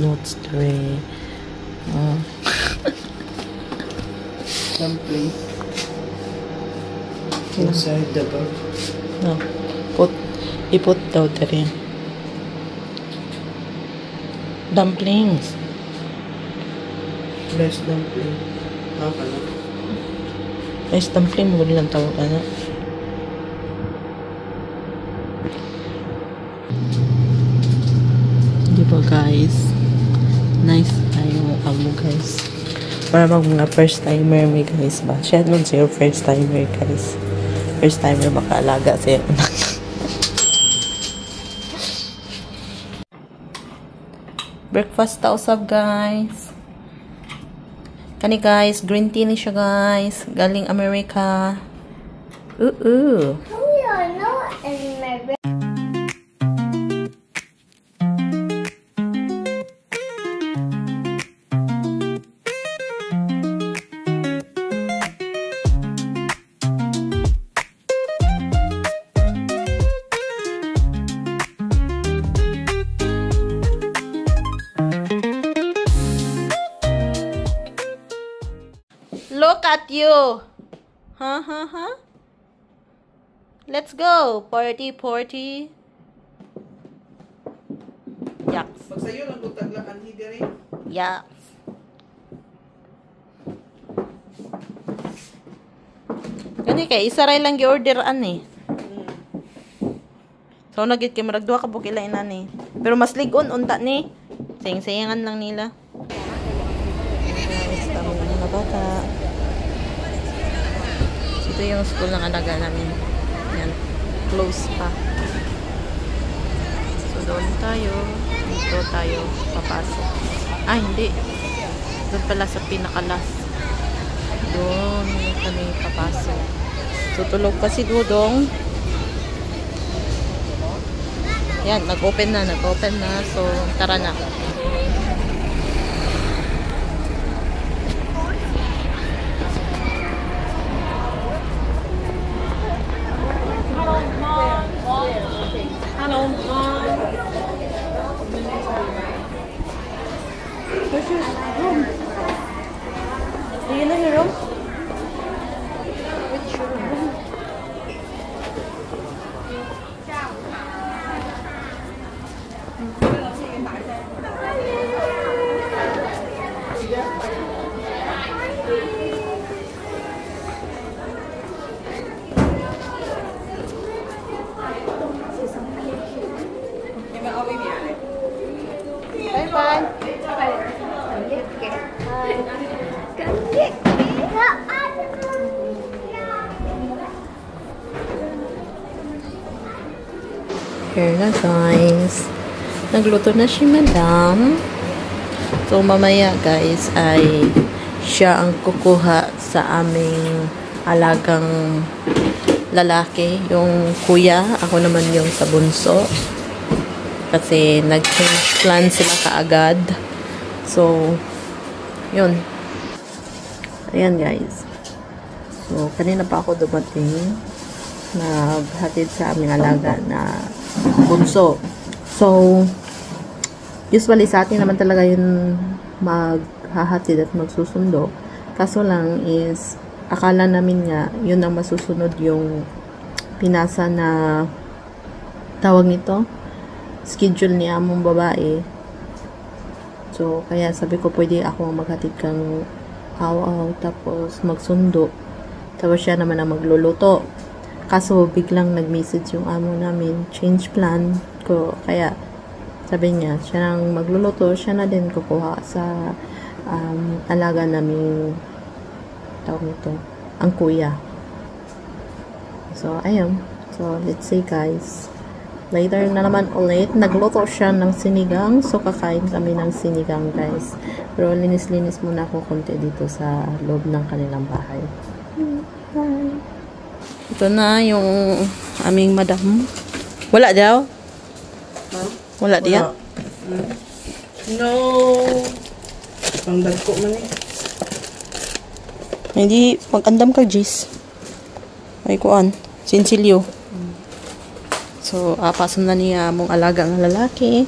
notes tray. Dumpling. Inside the bag. No. Iput daw tari. Dumplings. Less dumpling. Nakakala. Rice dumpling mo lang tawag na. Di ba guys? Nice tayo amo guys. Para mga first timer may guys ba? Siya nun siya first timer guys. First timer makaalaga siya. Breakfast ta usab guys. Kani guys, green tea ni siya guys. Galing America. Oo. Look at you. Huh? Let's go. Party. Yaks. Pag sa'yo, nagutaglakan higa rin. Yaks. Gani kay, isa ray lang gi-orderan eh. So, nagit kay maragduha ka bukila inan eh. Pero mas ligon, unta ni. Sayang-sayangan lang nila. Guys, tama na mga bata. Ito yung school ng alaga namin. Yan. Close pa. So, doon tayo. Dito tayo papasok. Ah, hindi. Doon pala sa pinakalas. Doon kami papasok. Tutulog pa si Dudong. Yan, nag-open na. So, tara na. Hello, Mom. Where's your room? Do you know your room? Which room? Here na guys. Nagluto na si Madam. So mamaya guys ay siya ang kukuha sa aming alagang lalaki. Yung kuya. Ako naman yung sa bunso. Kasi nag-change plan sila kaagad. So yun. Ayan guys. So kanina pa ako dumating. Naghatid sa aming alaga na bunso. So, usually sa atin naman talaga yun maghahatid at magsusundo. Kaso lang is, akala namin nga, yun ang masusunod yung pinasa na tawag nito, schedule ni among babae. So, kaya sabi ko, pwede ako maghatid kang aw-aw, tapos magsundo. Tapos siya naman ang magluluto. Kaso, biglang nag-message yung amo namin, change plan ko. Kaya, sabi niya, siya nang magluluto, siya na din kukuha sa alaga namin, tawag nito, ang kuya. So, ayun. So, let's see guys. Later na naman ulit, nagluto siya ng sinigang. So, kakain kami ng sinigang guys. Pero, linis-linis muna ako konti dito sa loob ng kanilang bahay. Bye! Ito na yung aming madam. Wala daw? Wala diya? No. Pangdag ko man eh. Hindi, pag-andam ka, Jis. Ay, kuan. Sinsilyo. So, apasan na niya among alagang lalaki.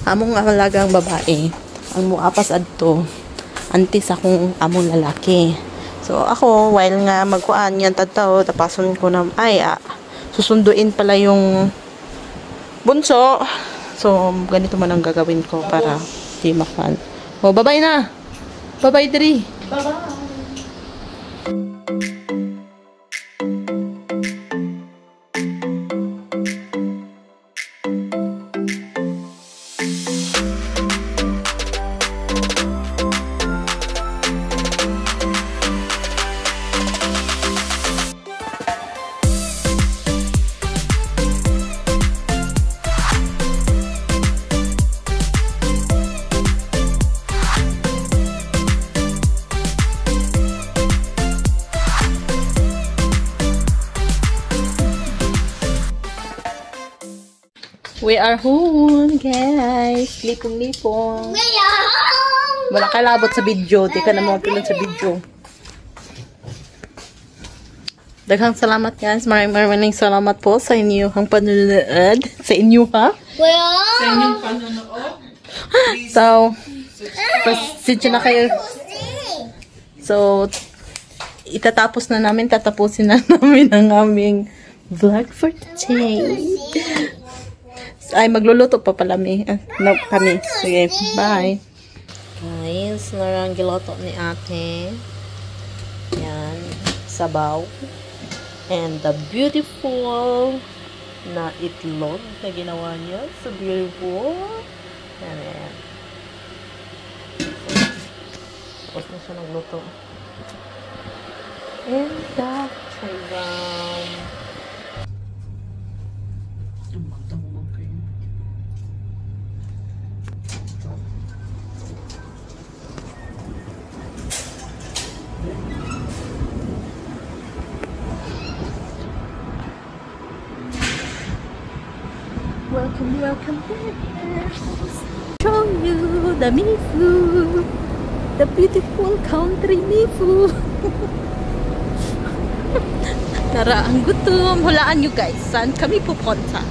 Among alagang babae. ang muapas adto antes akong among lalaki. So ako while nga magkuan yan tadtaw tapason ko na susunduin pala yung bunso. So ganito man ang gagawin ko para di makan. Oh, bye-bye na. Bye-bye Dri. Bye-bye. We are home, guys. Lipong-lipong. Wala ka labot sa video. Di ka na mapilon sa video. Daghang salamat, guys. Maraming salamat po sa inyong panunood. Sa inyo, ha? Sa inyong panonood. So, pasensya na kayo. So, tatapusin na namin ang aming vlog for today. Ay, magluluto pa pala kami. Sige, bye. Guys, narang giloto ni ate. Yan, sabaw. And the beautiful na itlog na ginawa niya. So beautiful. Yan. Tapos na siya nagluto. And that's welcome back. Show you the Mifu, the beautiful country Mifu. Tara, ang gutom. Hulaan nyo guys, saan kami pupunta?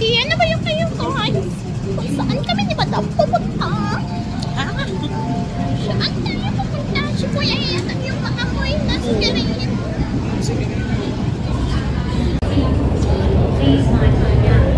Ano ba yung kayo guys? Saan kami ni Madam pupunta? Saan tayo pupunta? Si Kuya Yatang yung maamoy na sigarilyo. Please mind my gap.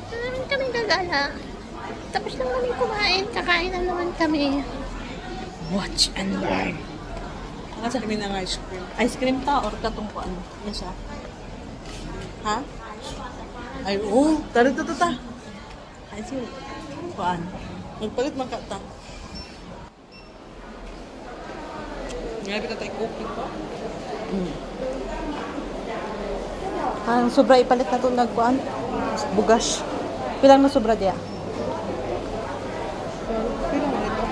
Train kaming gagala. Tapos lang kami kumain. Kakain na naman kami. Watch and learn. Nasa kami ng ice cream. Ice cream ta or katong ko ano? Yan siya. Ha? Ay, oh. Tara. Ice cream. Kuan. Magpalit man ka ta. Ngayon kita tayo cookie pa. Ang sobra ipalit na ito nagkuan. Bugas. Pilang na sobra diya? Pero mo ito.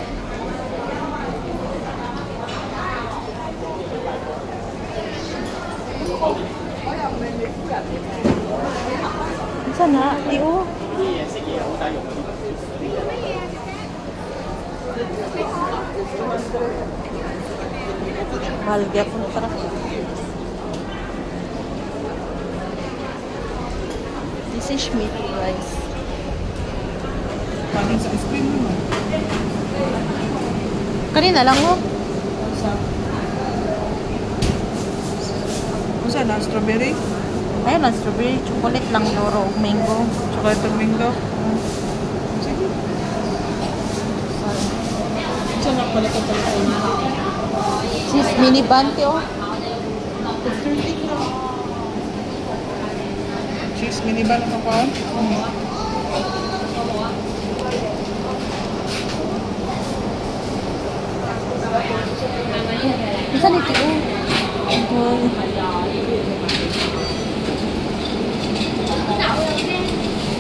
Sana, iyo. Mahal kaya po tara. This is meat rice. Paling sa ice cream naman. Kanina lang mo. Kung saan na? Strawberry? Ayun lang, strawberry, chocolate lang, loro, mango. Chocolate and mango? Sige. Saan na pala ito pala ito? Sis, mini bante oh. Cheese miniban ang kapaon? Isa nito oh.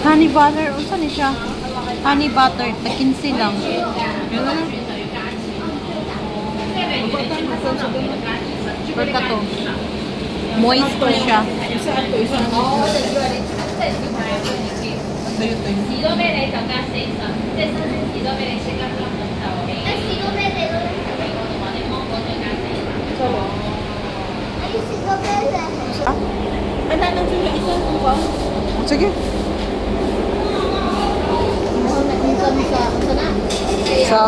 Honey butter, unsa ni siya? Honey butter, takinsi lang. Yan na. Berka to. Moist to siya. Isaan to, isaan to. Dayo tayo. Ano nang sila isa ko? Sige. Na-income sa sana. Sa?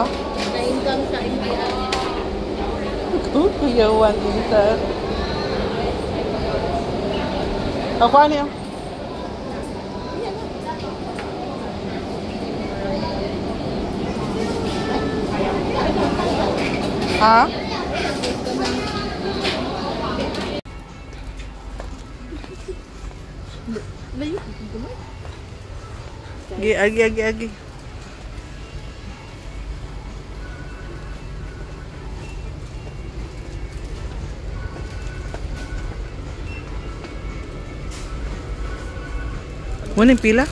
Na-income sa MPR. Yawan ito. Ako ano yun? Ha? Agi. Ano yung pila?